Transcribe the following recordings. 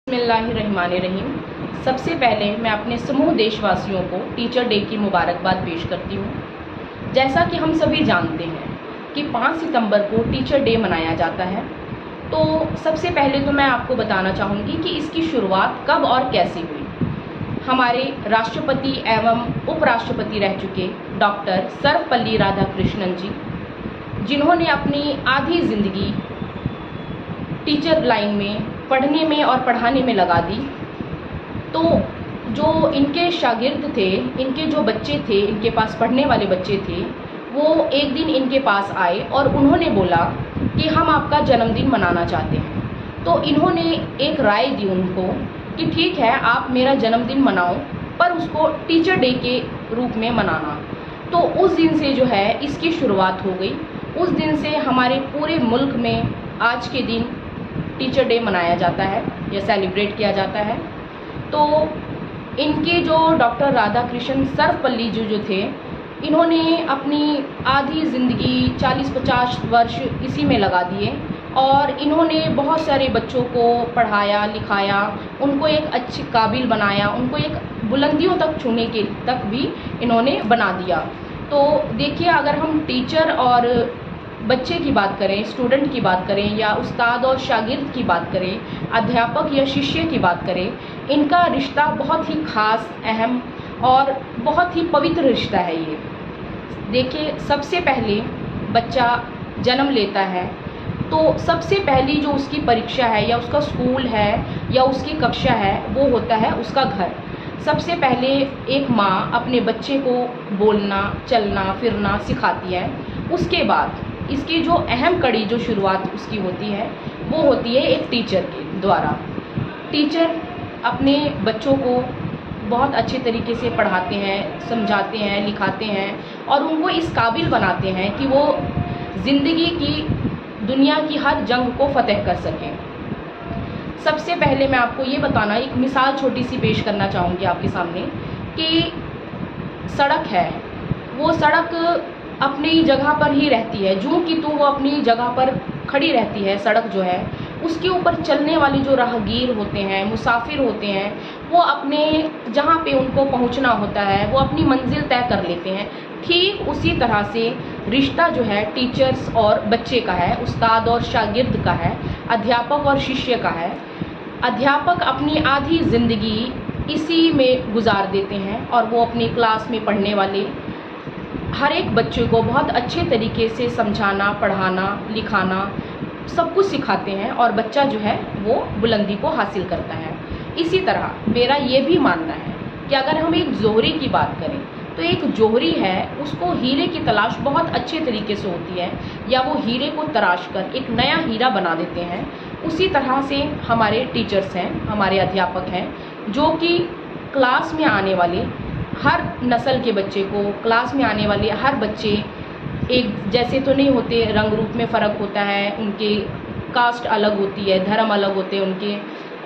बिस्मिल्लाहिर्रहमानिर्रहीम। सबसे पहले मैं अपने समूह देशवासियों को टीचर डे की मुबारकबाद पेश करती हूँ। जैसा कि हम सभी जानते हैं कि 5 सितंबर को टीचर डे मनाया जाता है, तो सबसे पहले तो मैं आपको बताना चाहूँगी कि इसकी शुरुआत कब और कैसे हुई। हमारे राष्ट्रपति एवं उपराष्ट्रपति रह चुके डॉक्टर सर्वपल्ली राधाकृष्णन जी, जिन्होंने अपनी आधी ज़िंदगी टीचर लाइन में पढ़ने में और पढ़ाने में लगा दी, तो जो इनके शागिर्द थे, इनके जो बच्चे थे, इनके पास पढ़ने वाले बच्चे थे, वो एक दिन इनके पास आए और उन्होंने बोला कि हम आपका जन्मदिन मनाना चाहते हैं। तो इन्होंने एक राय दी उनको कि ठीक है, आप मेरा जन्मदिन मनाओ, पर उसको टीचर डे के रूप में मनाना। तो उस दिन से जो है इसकी शुरुआत हो गई। उस दिन से हमारे पूरे मुल्क में आज के दिन टीचर डे मनाया जाता है या सेलिब्रेट किया जाता है। तो इनके जो डॉक्टर राधाकृष्णन सर्वपल्ली जी जो थे, इन्होंने अपनी आधी ज़िंदगी 40-50 वर्ष इसी में लगा दिए और इन्होंने बहुत सारे बच्चों को पढ़ाया लिखाया, उनको एक अच्छी काबिल बनाया, उनको एक बुलंदियों तक छूने के तक भी इन्होंने बना दिया। तो देखिए, अगर हम टीचर और बच्चे की बात करें, स्टूडेंट की बात करें, या उस्ताद और शागिर्द की बात करें, अध्यापक या शिष्य की बात करें, इनका रिश्ता बहुत ही ख़ास, अहम और बहुत ही पवित्र रिश्ता है ये। देखिए, सबसे पहले बच्चा जन्म लेता है तो सबसे पहली जो उसकी परीक्षा है या उसका स्कूल है या उसकी कक्षा है, वो होता है उसका घर। सबसे पहले एक माँ अपने बच्चे को बोलना, चलना फिरना सिखाती है। उसके बाद इसकी जो अहम कड़ी जो शुरुआत उसकी होती है, वो होती है एक टीचर के द्वारा। टीचर अपने बच्चों को बहुत अच्छे तरीके से पढ़ाते हैं, समझाते हैं, लिखाते हैं और उनको इस काबिल बनाते हैं कि वो ज़िंदगी की, दुनिया की हर जंग को फतेह कर सकें। सबसे पहले मैं आपको ये बताना, एक मिसाल छोटी सी पेश करना चाहूँगी आपके सामने कि सड़क है, वो सड़क अपनी जगह पर ही रहती है, जूं की तू वो अपनी जगह पर खड़ी रहती है। सड़क जो है, उसके ऊपर चलने वाले जो राहगीर होते हैं, मुसाफिर होते हैं, वो अपने जहाँ पे उनको पहुँचना होता है, वो अपनी मंजिल तय कर लेते हैं। ठीक उसी तरह से रिश्ता जो है टीचर्स और बच्चे का है, उस्ताद और शागिर्द का है, अध्यापक और शिष्य का है। अध्यापक अपनी आधी ज़िंदगी इसी में गुजार देते हैं और वो अपनी क्लास में पढ़ने वाले हर एक बच्चे को बहुत अच्छे तरीके से समझाना, पढ़ाना, लिखाना, सब कुछ सिखाते हैं और बच्चा जो है वो बुलंदी को हासिल करता है। इसी तरह मेरा ये भी मानना है कि अगर हम एक जोहरी की बात करें, तो एक जोहरी है, उसको हीरे की तलाश बहुत अच्छे तरीके से होती है, या वो हीरे को तराश कर एक नया हीरा बना देते हैं। उसी तरह से हमारे टीचर्स हैं, हमारे अध्यापक हैं, जो कि क्लास में आने वाले हर नस्ल के बच्चे को, क्लास में आने वाले हर बच्चे एक जैसे तो नहीं होते, रंग रूप में फ़र्क होता है, उनके कास्ट अलग होती है, धर्म अलग होते हैं उनके,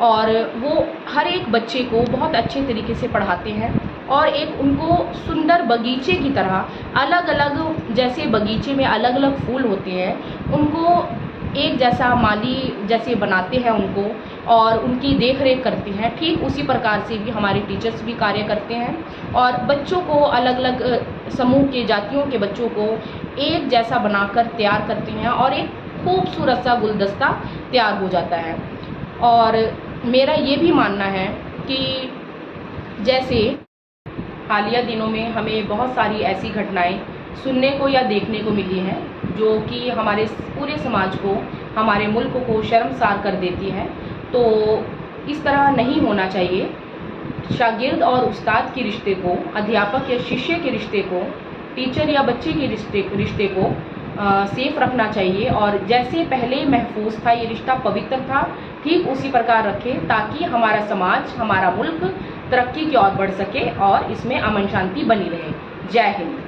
और वो हर एक बच्चे को बहुत अच्छे तरीके से पढ़ाते हैं और एक उनको सुंदर बगीचे की तरह अलग अलग, जैसे बगीचे में अलग अलग फूल होते हैं, उनको एक जैसा माली जैसे बनाते हैं उनको और उनकी देख रेख करते हैं। ठीक उसी प्रकार से भी हमारे टीचर्स भी कार्य करते हैं और बच्चों को, अलग अलग समूह के, जातियों के बच्चों को एक जैसा बनाकर तैयार करते हैं और एक खूबसूरत सा गुलदस्ता तैयार हो जाता है। और मेरा ये भी मानना है कि जैसे हालिया दिनों में हमें बहुत सारी ऐसी घटनाएं सुनने को या देखने को मिली हैं जो कि हमारे पूरे समाज को, हमारे मुल्क को शर्मसार कर देती है। तो इस तरह नहीं होना चाहिए। शागिर्द और उस्ताद के रिश्ते को, अध्यापक या शिष्य के रिश्ते को, टीचर या बच्चे के रिश्ते को सेफ रखना चाहिए और जैसे पहले महफूज था, ये रिश्ता पवित्र था, ठीक उसी प्रकार रखें ताकि हमारा समाज, हमारा मुल्क तरक्की की ओर बढ़ सके और इसमें अमन शांति बनी रहे। जय हिंद।